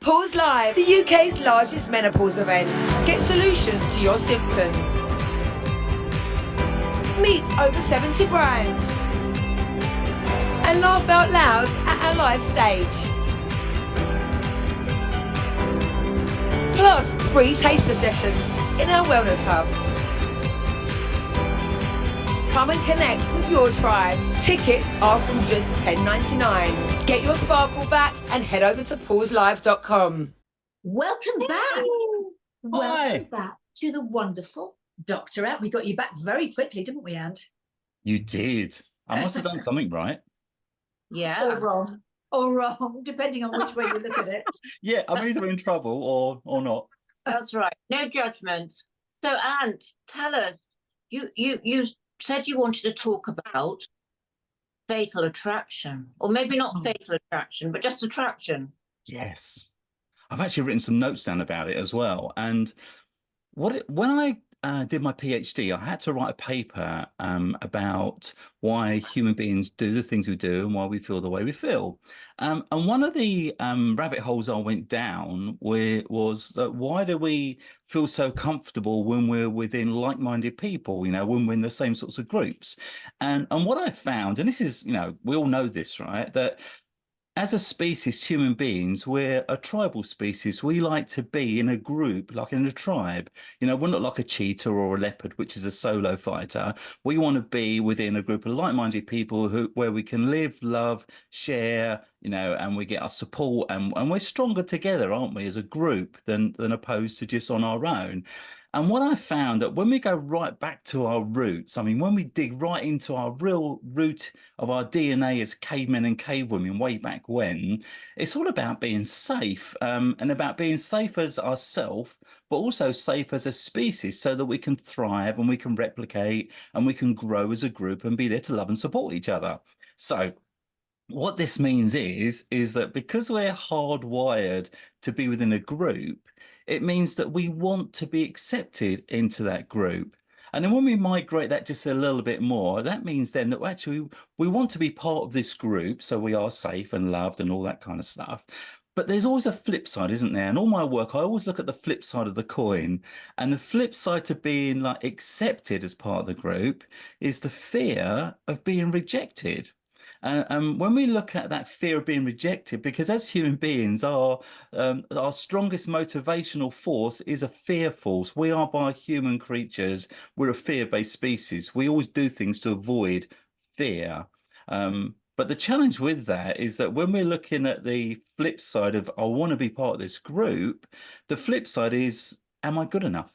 Pause Live, the UK's largest menopause event. Get solutions to your symptoms. Meet over 70 brands. And laugh out loud at our live stage. Plus, free taster sessions in our wellness hub. Come and connect with your tribe. Tickets are from just $10.99. Get your sparkle back and head over to pauselive.com. Welcome back. Welcome back to the wonderful Dr. Out. We got you back very quickly, didn't we, Anne? You did. I must have done something right. Yeah. Or wrong, depending on which way you look at it. Yeah, I'm either in trouble or not. That's right. No judgment. So, Anne, tell us, you said you wanted to talk about fatal attraction, or maybe not fatal attraction, but just attraction. Yes. I've actually written some notes down about it as well. And when I did my PhD, I had to write a paper about why human beings do the things we do and why we feel the way we feel. And one of the rabbit holes I went down was that why do we feel so comfortable when we're within like-minded people, you know, when we're in the same sorts of groups? And what I found, and this is, you know, we all know this, right, that as a species, human beings, we're a tribal species. We like to be in a group, like in a tribe. You know, we're not like a cheetah or a leopard, which is a solo fighter. We want to be within a group of like-minded people where we can live, love, share, you know, and we get our support, and we're stronger together, aren't we, as a group than opposed to just on our own. And what I found that when we go right back to our roots, I mean, when we dig right into our real root of our DNA as cavemen and cavewomen way back when, it's all about being safe, and about being safe as ourselves, but also safe as a species, so that we can thrive and we can replicate and we can grow as a group and be there to love and support each other. So what this means is that because we're hardwired to be within a group, it means that we want to be accepted into that group. And then when we migrate that just a little bit more, that means then that actually we want to be part of this group, so we are safe and loved and all that kind of stuff. But there's always a flip side, isn't there? And all my work, I always look at the flip side of the coin. And the flip side to being like accepted as part of the group is the fear of being rejected. And when we look at that fear of being rejected, because as human beings, our strongest motivational force is a fear force. We are by human creatures. We're a fear-based species. We always do things to avoid fear. But the challenge with that is that when we're looking at the flip side of, I want to be part of this group, the flip side is, am I good enough?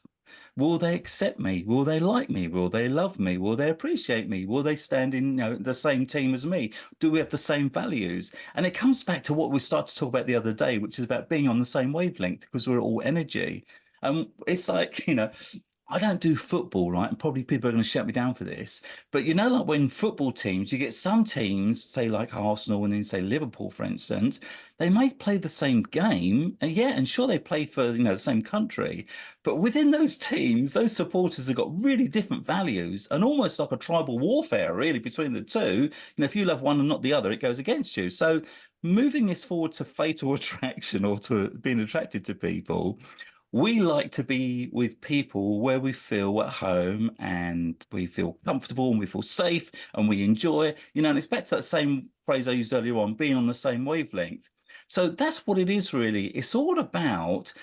Will they accept me? Will they like me? Will they love me? Will they appreciate me? Will they stand in, you know, the same team as me? Do we have the same values? And it comes back to what we started to talk about the other day, which is about being on the same wavelength, because we're all energy. It's like, you know, I don't do football, right? And probably people are going to shut me down for this. But, you know, like when football teams, you get some teams, say like Arsenal and then say Liverpool, for instance, they may play the same game. And yeah, and sure, they play for, you know, the same country. But within those teams, those supporters have got really different values and almost like a tribal warfare, really, between the two. You know, if you love one and not the other, it goes against you. So moving this forward to fatal attraction or to being attracted to people, we like to be with people where we feel at home and we feel comfortable and we feel safe and we enjoy, you know, and it's back to that same phrase I used earlier on, being on the same wavelength. So that's what it is, really. It's all about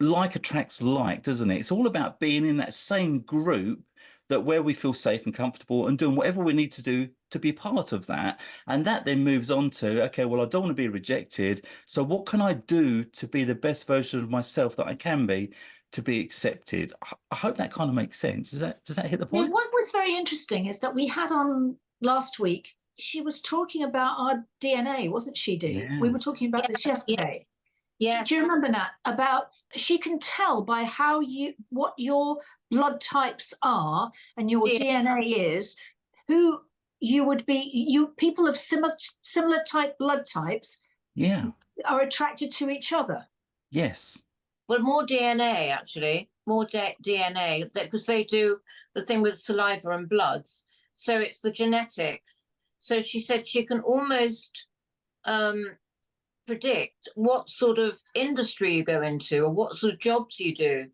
like attracts like, doesn't it? It's all about being in that same group, that where we feel safe and comfortable and doing whatever we need to do to be part of that. And that then moves on to, okay, well, I don't want to be rejected. So what can I do to be the best version of myself that I can be, to be accepted? I hope that kind of makes sense. Does that hit the point? Yeah, what was very interesting is that we had on last week, she was talking about our DNA, wasn't she, Dee? Yeah. We were talking about this yesterday. Yes. Do you remember that? About, she can tell by how what your blood types are and your DNA is, who you would be. People of similar type blood types, yeah, are attracted to each other. Yes. Well, more DNA, actually, more DNA, because they do the thing with saliva and bloods. So it's the genetics. So she said she can almost predict what sort of industry you go into or what sort of jobs you do.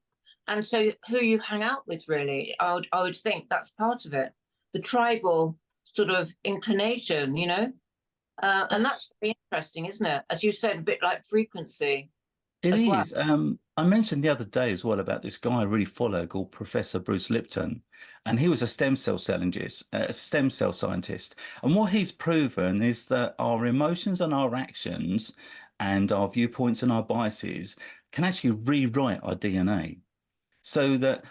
And so who you hang out with, really, I would think that's part of it. The tribal sort of inclination, you know? And that's very interesting, isn't it? As you said, a bit like frequency. It as well. is. I mentioned the other day as well about this guy I really follow called Professor Bruce Lipton, and he was a stem cell scientist. And what he's proven is that our emotions and our actions and our viewpoints and our biases can actually rewrite our DNA. So that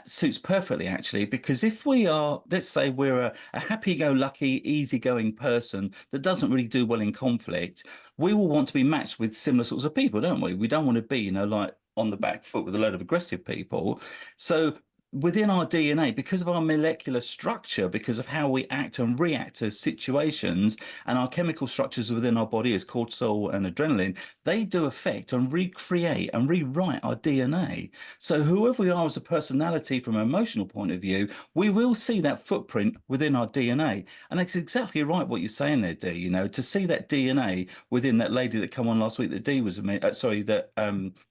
suits perfectly, actually, because if we are, let's say we're a happy-go-lucky, easygoing person that doesn't really do well in conflict, we will want to be matched with similar sorts of people, don't we? We don't want to be, you know, like on the back foot with a load of aggressive people. So within our DNA, because of our molecular structure, because of how we act and react to situations, and our chemical structures within our body as cortisol and adrenaline, they do affect and recreate and rewrite our DNA. So whoever we are as a personality from an emotional point of view, we will see that footprint within our DNA. And it's exactly right what you're saying there, Dee, you know, to see that DNA within that lady that came on last week that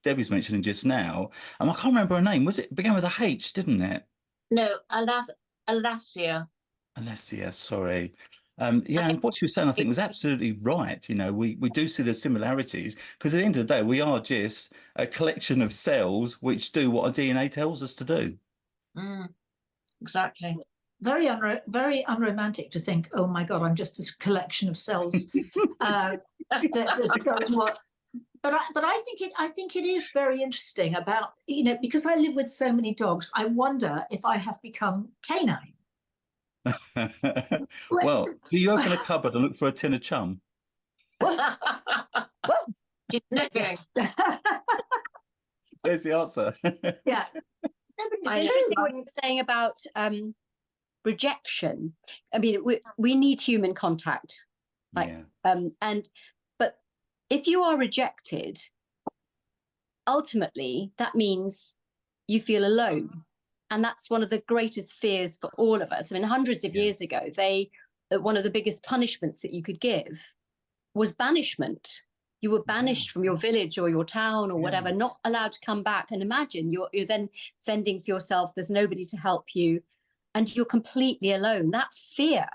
Debbie's mentioning just now. And I can't remember her name. It began with a H, didn't it? No, Alasia. Alessia, sorry. Yeah, and what she was saying, I think, was absolutely right. You know, we do see the similarities because at the end of the day, we are just a collection of cells which do what our DNA tells us to do. Exactly. Very unromantic to think, oh my God, I'm just a collection of cells that just does what. But I think it is very interesting about, you know, because I live with so many dogs. I wonder if I have become canine. Well, do you open a cupboard and look for a tin of chum? She's sniffing. There's the answer. Yeah. It's interesting what you're saying about rejection. I mean, we need human contact, like, Yeah. But if you are rejected, ultimately that means you feel alone, and that's one of the greatest fears for all of us. I mean, hundreds of years ago, one of the biggest punishments that you could give was banishment. You were banished from your village or your town or whatever, not allowed to come back. And imagine you're then fending for yourself. There's nobody to help you, and you're completely alone. That fear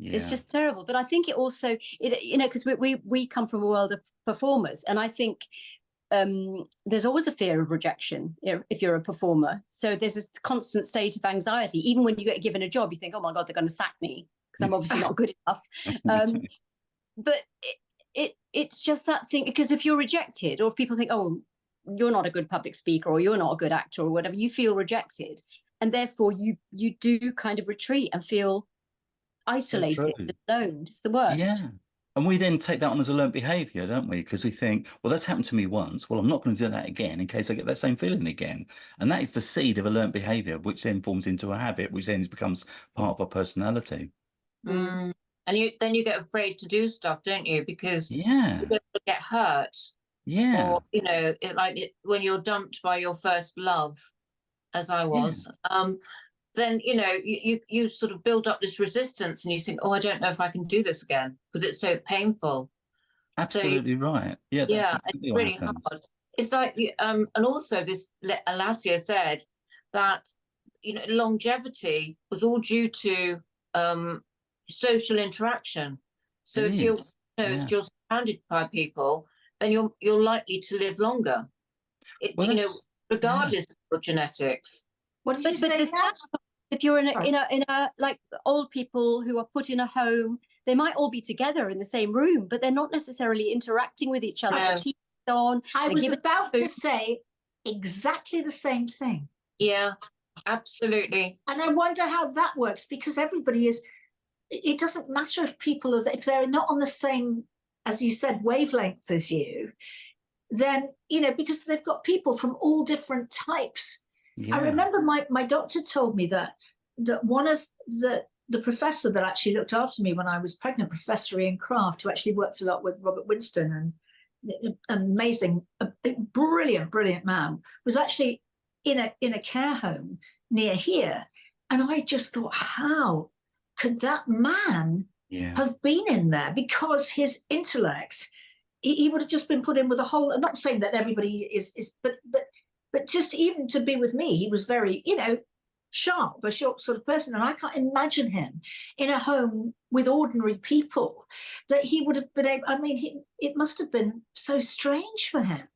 is just terrible. But I think it also, you know, because we come from a world of performers, and I think there's always a fear of rejection if you're a performer. So there's this constant state of anxiety. Even when you get given a job, you think, oh my God, they're going to sack me because I'm obviously not good enough. But it's just that thing, because if you're rejected, or if people think, oh, you're not a good public speaker, or you're not a good actor, or whatever, you feel rejected, and therefore you do kind of retreat and feel isolated and alone. It's the worst. Yeah. And we then take that on as a learned behavior, don't we? Because we think, well, that's happened to me once. Well, I'm not going to do that again in case I get that same feeling again. And that is the seed of a learned behavior, which then forms into a habit, which then becomes part of our personality. And then you get afraid to do stuff, don't you? Because you're going to get hurt. Yeah. Or, you know, when you're dumped by your first love, as I was, then, you know, you sort of build up this resistance, and you think, oh, I don't know if I can do this again because it's so painful. Absolutely right. Yeah, that's exactly it's really hard. It's like, and also this Alasia said that, you know, longevity was all due to social interaction. So if you're surrounded by people, then you're likely to live longer. You know, regardless of your genetics. What did you say? If you're in a like old people who are put in a home, they might all be together in the same room, but they're not necessarily interacting with each other. The TV's on. I was about to say exactly the same thing. Yeah, absolutely. And I wonder how that works, because everybody is. It doesn't matter if people are, if they're not on the same, as you said, wavelength as you, then, you know, because they've got people from all different types. I remember my doctor told me that one of the professor that actually looked after me when I was pregnant, Professor Ian Craft, who actually worked a lot with Robert Winston, and amazing, brilliant man, was actually in a care home near here. And I just thought, how could that man have been in there? Because his intellect he would have just been put in with a whole. I'm not saying that everybody is, but just even to be with me, he was very, you know, sharp, a sharp sort of person. And I can't imagine him in a home with ordinary people that he would have been able, I mean, it must have been so strange for him.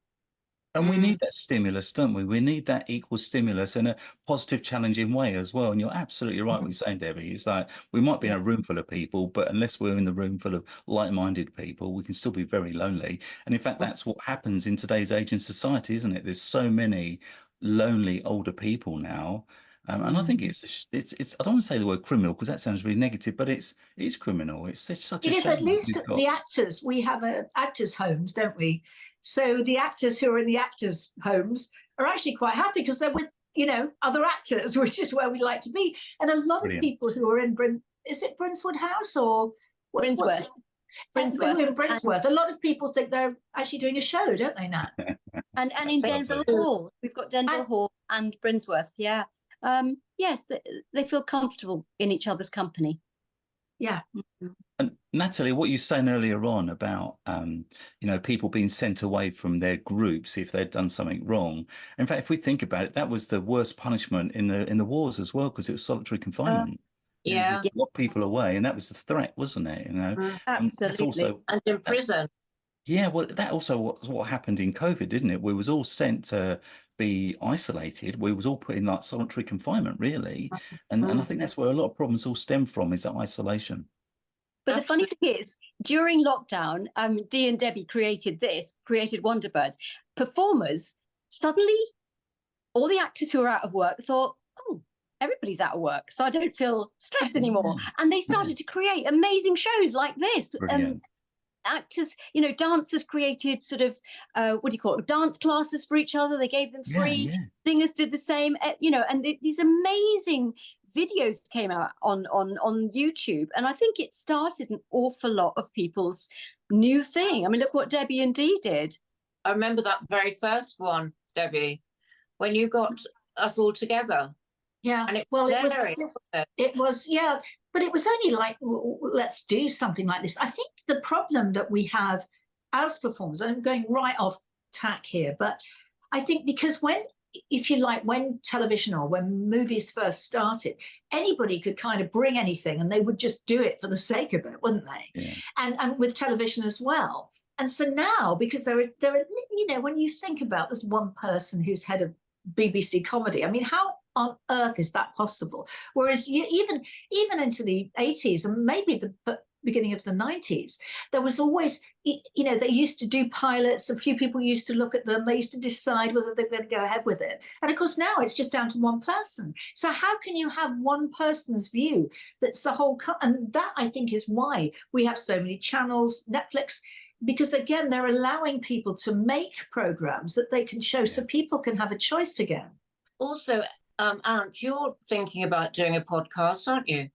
And we need that stimulus, don't we? We need that equal stimulus in a positive, challenging way as well. And you're absolutely right what you're saying, Debbie. It's like we might be in a room full of people, but unless we're in the room full of like-minded people, we can still be very lonely. And in fact, that's what happens in today's age in society, isn't it? There's so many lonely older people now. And I think it's I don't want to say the word criminal because that sounds really negative, but it's criminal. It's such a shame. At least the actors, we have actors' homes, don't we? So the actors who are in the actors' homes are actually quite happy because they're with, you know, other actors, which is where we like to be. And a lot of people who are in is it Brinswood House or Brinsworth? Brinsworth. In Brinsworth. A lot of people think they're actually doing a show, don't they, Nat? and in Denville Hall, we've got Denville Hall and Brinsworth. Yeah. Yes, they feel comfortable in each other's company. Yeah. And Natalie, what you were saying earlier on about, you know, people being sent away from their groups if they'd done something wrong. In fact, if we think about it, that was the worst punishment in the wars as well, because it was solitary confinement. Yeah. You locked people away, and that was the threat, wasn't it? You know, Absolutely. And in prison. Yeah, well, that also was what happened in COVID, didn't it? We was all sent to be isolated. We was all put in like solitary confinement, really. And I think that's where a lot of problems all stem from, is that isolation. But the funny thing is, during lockdown, Dee and Debbie created Wonderbirds. Performers, suddenly, all the actors who were out of work thought, oh, everybody's out of work, so I don't feel stressed anymore. And they started to create amazing shows like this. Actors, you know, dancers created sort of, what do you call it, dance classes for each other. They gave them free. Singers did the same, you know, and these amazing videos came out on YouTube. And I think it started an awful lot of people's new thing. I mean, look what Debbie and Dee did. I remember that very first one, Debbie, when you got us all together. Yeah, and it was, yeah, but it was only like, let's do something like this. I think the problem that we have as performers, I'm going right off tack here, but I think because if you like, when television or when movies first started, anybody could kind of bring anything and they would just do it for the sake of it, wouldn't they? Yeah. And with television as well. And so now, because there are, you know, when you think about this one person who's head of BBC comedy, I mean, how on earth is that possible? Whereas even into the 80s and maybe the beginning of the 90s, there was always, you know, they used to do pilots, a few people used to look at them, they used to decide whether they're going to go ahead with it. And of course now it's just down to one person. So how can you have one person's view that's the whole, and that I think is why we have so many channels, Netflix, because again, they're allowing people to make programs that they can show so people can have a choice again. Also, Ant, you're thinking about doing a podcast, aren't you? Do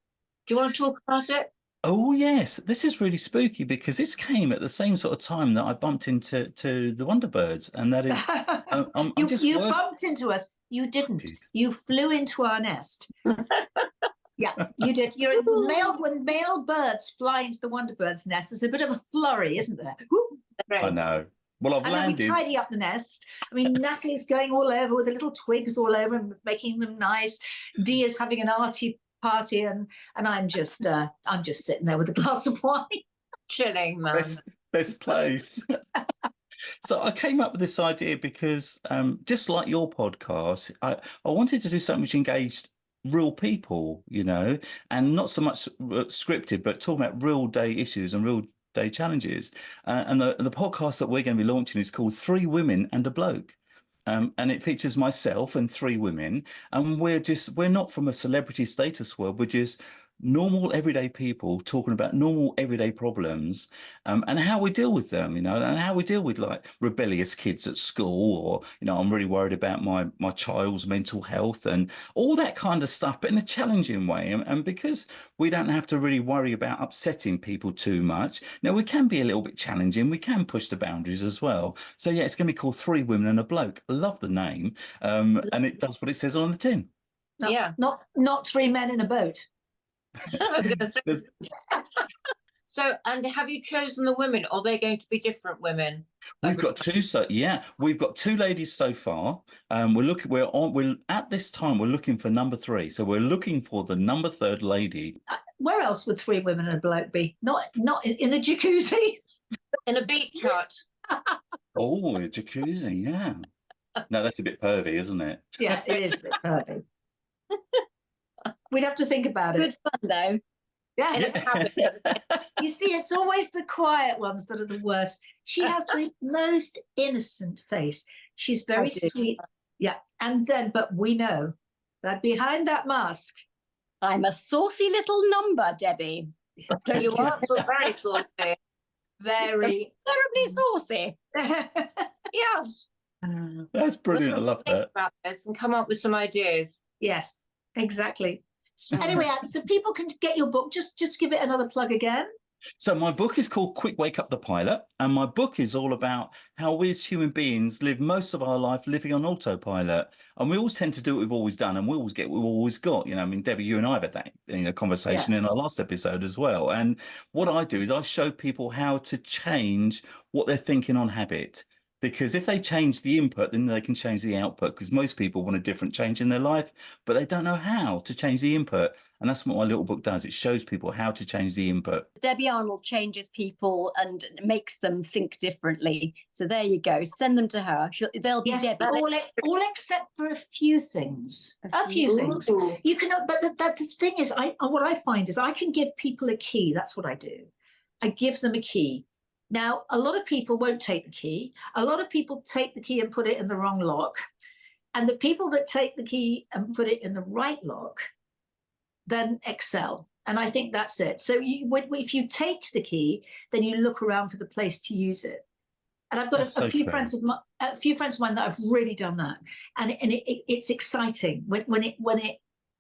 you want to talk about it? Oh, yes. This is really spooky because this came at the same sort of time that I bumped into the Wonderbirds. And that is, you bumped into us. You didn't. You flew into our nest. Yeah, you did. When male birds fly into the Wonderbirds nest, there's a bit of a flurry, isn't there? I know. Well, I've landed. Then we tidy up the nest. I mean, Natalie's going all over with the little twigs all over and making them nice. Dee is having an arty party, and I'm just sitting there with a glass of wine, chilling, man. Best place. So I came up with this idea because, just like your podcast, I wanted to do something which engaged real people, you know, and not so much scripted, but talking about real day issues and real day challenges. And the podcast that we're going to be launching is called 3 Women and a Bloke. And it features myself and 3 women. And we're not from a celebrity status world. We're just normal everyday people talking about normal everyday problems, and how we deal with them, you know, and how we deal with like rebellious kids at school, or, you know, I'm really worried about my child's mental health and all that kind of stuff, but in a challenging way. And because we don't have to really worry about upsetting people too much, now we can be a little bit challenging, we can push the boundaries as well. So yeah, it's going to be called 3 Women and a Bloke. I love the name, and it does what it says on the tin. No, yeah, not 3 men in a boat. I was going to say. So, and have you chosen the women, or are they going to be different women? We've got two, we've got two ladies so far. We're at this time, we're looking for number 3. So we're looking for the number 3rd lady. Where else would 3 women and a bloke be? Not in the jacuzzi. In a beach hut. Oh, a jacuzzi, yeah. No, that's a bit pervy, isn't it? Yeah, it is a bit perfect. We'd have to think about Good it. fun though. Yeah. Yeah. You see, it's always the quiet ones that are the worst. She has the most innocent face. She's very do. sweet. Yeah. And then, but we know that behind that mask, I'm a saucy little number, Debbie. You are so very saucy. very. Terribly saucy. Yes. That's brilliant. I love Think that. about this and come up with some ideas. Yes, exactly. Anyway, Anne, so people can get your book. Just give it another plug again. So my book is called Quick Wake Up the Pilot, and my book is all about how we as human beings live most of our life living on autopilot, and we all tend to do what we've always done, and we always get what we've always got. You know, I mean, Debbie, you and I have had that conversation in our last episode as well. And what I do is I show people how to change what they're thinking on habit. Because if they change the input, then they can change the output. Because most people want a different change in their life, but they don't know how to change the input. And that's what my little book does. It shows people how to change the input. Debbie Arnold changes people and makes them think differently. So there you go. Send them to her. They'll be Yes, Debbie. all except for a few things. A few things. Ooh. You can, but the thing is, what I find is I can give people a key. That's what I do. I give them a key. Now, a lot of people won't take the key. A lot of people take the key and put it in the wrong lock. And the people that take the key and put it in the right lock, then excel. And I think that's it. So if you take the key, then you look around for the place to use it. And I've got a few friends of mine that have really done that. And it's exciting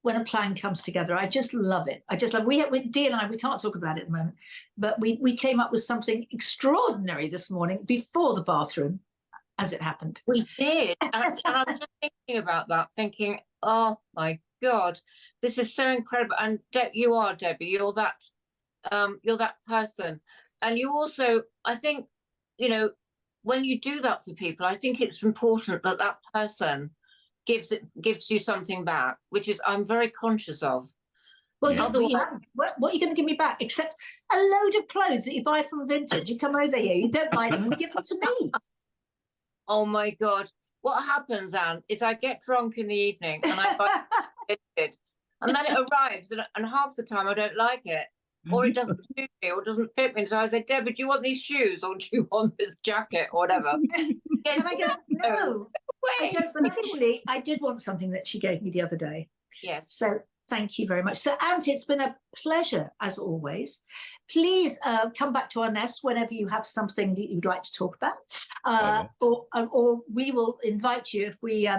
when a plan comes together. I just love it. I just love. Dee and I, we can't talk about it at the moment, but we came up with something extraordinary this morning before the bathroom, as it happened. We did, and I'm just thinking about that, thinking, oh my God, this is so incredible. And you are, Debbie. You're that person, and you also, I think, when you do that for people, I think it's important that that person gives you something back, which is I'm very conscious of. Well, Yeah. what are you going to give me back? Except a load of clothes that you buy from Vintage. You come over here, you don't buy them, you give them to me. Oh my God. What happens, Anne, is I get drunk in the evening and I buy Vintage, and then it arrives and half the time I don't like it, or it doesn't suit me, or doesn't fit me. So I say, Debbie, do you want these shoes, or do you want this jacket, or whatever? And I go, no, I don't. But actually, I did want something that she gave me the other day. Yes. So thank you very much. So, Auntie, it's been a pleasure as always. Please come back to our nest whenever you have something that you'd like to talk about, or we will invite you if we,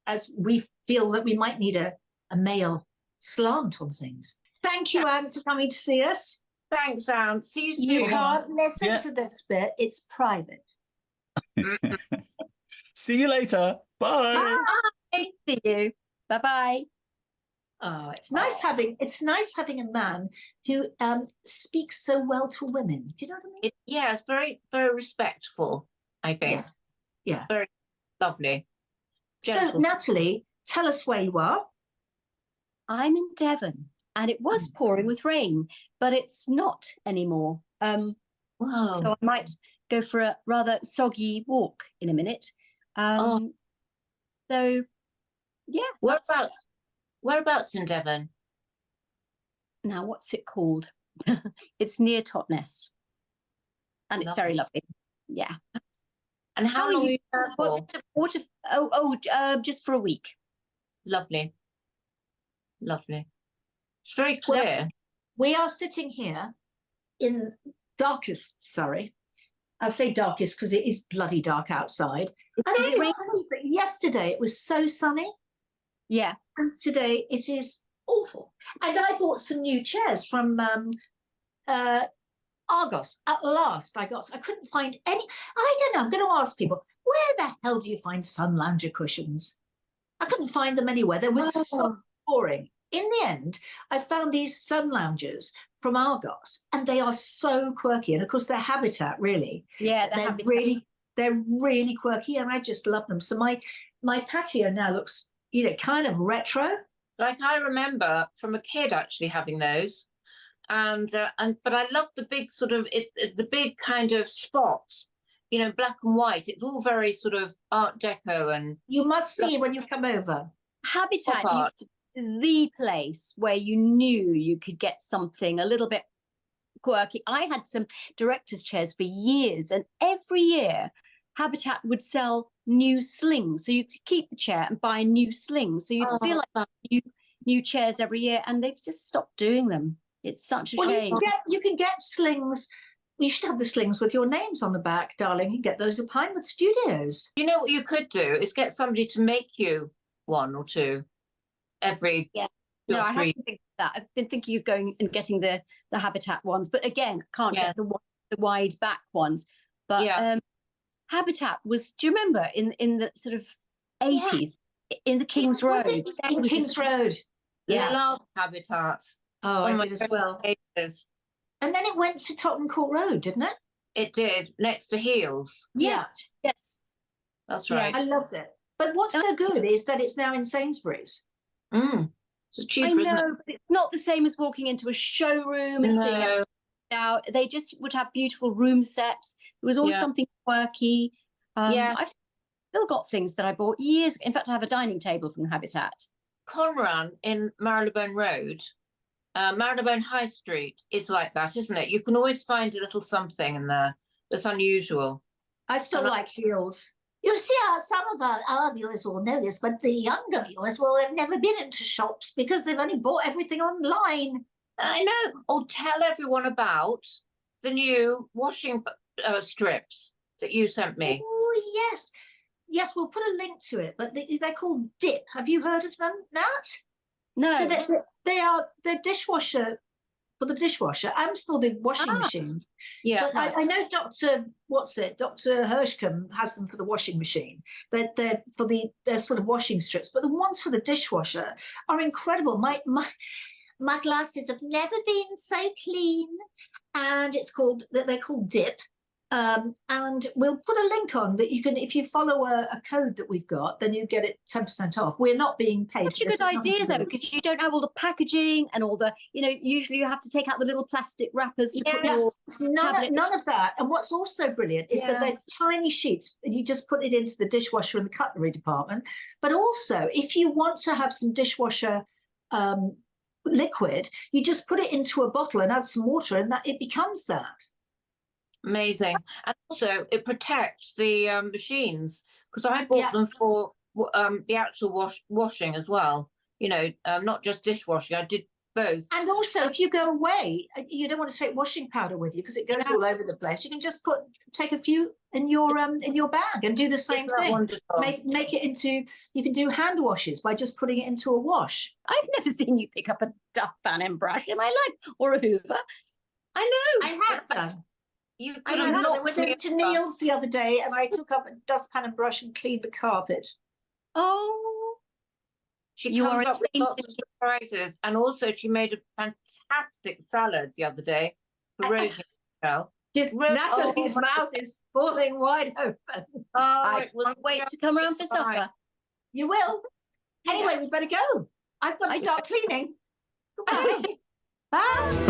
as we feel that we might need a male slant on things. Thank you, Anne, for coming to see us. Thanks, Anne. See you soon. You can't listen to this bit; it's private. See you later. Bye. Bye. See you. Bye-bye. Oh, it's nice having a man who speaks so well to women. Do you know what I mean? Yeah, it's very, very respectful, I think. Yeah. Very lovely. So, Gentle. Natalie, tell us where you are. I'm in Devon, and it was pouring with rain, but it's not anymore. Whoa. So I might go for a rather soggy walk in a minute. So, yeah. Whereabouts in Devon? Now, what's it called? It's near Totnes, and it's very lovely. Yeah. And how long are you there for? Just for a week. Lovely. Lovely. It's very clear. We are sitting here in darkest Surrey. I'll say darkest because it is bloody dark outside. And Is it raining? Yesterday it was so sunny, Yeah. and today it is awful. And I bought some new chairs from Argos. At last, I couldn't find any. I don't know. I'm going to ask people, where the hell do you find sun lounger cushions? I couldn't find them anywhere. They were so boring. In the end, I found these sun loungers from Argos, and they are so quirky. And of course, their habitat really, Yeah, the they're habitat. they're really quirky, and I just love them. So my patio now looks, you know, kind of retro. Like I remember from a kid actually having those, and but I love the big sort of the big kind of spots, you know, black and white. It's all very sort of Art Deco, and You must see when you come over. Habitat Pop art. used to be the place where you knew you could get something a little bit quirky. I had some director's chairs for years, and every year Habitat would sell new slings, so you could keep the chair and buy new slings, so you'd feel like new chairs every year, and they've just stopped doing them. It's such a Well, shame. you can get slings. You should have the slings with your names on the back, darling. You get those at Pinewood Studios. you know what you could do is get somebody to make you one or two every Yeah. 2 No, or I 3. haven't think of that. I've been thinking of going and getting the Habitat ones, but again, can't Yeah. get the wide back ones. But Yeah. Habitat was. Do you remember in the sort of 80s in the King's Was Road? it There in was this- King's Road? Yeah. Love Habitat. Oh, I my did as well. goodness. And then it went to Tottenham Court Road, didn't it? It did, next to Heels. Yes, yes. That's Yeah. right. I loved it. But what's so good is that it's now in Sainsbury's. It's cheaper, I isn't know, but it's not the same as walking into a showroom and seeing it No. out. They just would have beautiful room sets. It was always Yeah. something quirky. Yeah. I've still got things that I bought years. In fact, I have a dining table from Habitat. Conran in Marylebone Road, Marylebone High Street is like that, isn't it? You can always find a little something in there that's unusual. I still And I- like Heels. You see, some of our viewers will know this, but the younger viewers will have never been into shops because they've only bought everything online. I know. Oh, tell everyone about the new washing strips that you sent me. Oh, yes. Yes, we'll put a link to it, but they're called Dip. Have you heard of them, Nat? No, So they're dishwasher, for the dishwasher and for the washing machine. Yeah. But I know Dr. Hirschcombe has them for the washing machine. They're sort of washing strips, but the ones for the dishwasher are incredible. My glasses have never been so clean, and they're called Dip. And we'll put a link on that you can, if you follow a code that we've got, then you get it 10% off. We're not being paid. such a good idea though, because you don't have all the packaging and all the, usually you have to take out the little plastic wrappers to put your none of that. And what's also brilliant is that they're tiny sheets, and you just put it into the dishwasher in the cutlery department. But also, if you want to have some dishwasher liquid, you just put it into a bottle and add some water, and that it becomes that. Amazing. And also it protects the machines, because I bought them for the actual washing as well, not just dishwashing. I did both. And also, if you go away, you don't want to take washing powder with you because it goes all over the place. You can just take a few in your bag and do the same Isn't that thing. wonderful? Make it into, you can do hand washes by just putting it into a wash. I've never seen you pick up a dustpan and brush in my life, or a Hoover. I know. I have done. You I could have went knocked me to off. Neil's the other day and I took up a dustpan and brush and cleaned the carpet. Oh, She You are comes a up with clean lots of surprises, and also she made a fantastic salad the other day for Rosie. Just Natalie's mouth is falling wide open. I can't wait to come around for supper. You will. Anyway, we better go. I've got to start cleaning. Bye. Bye.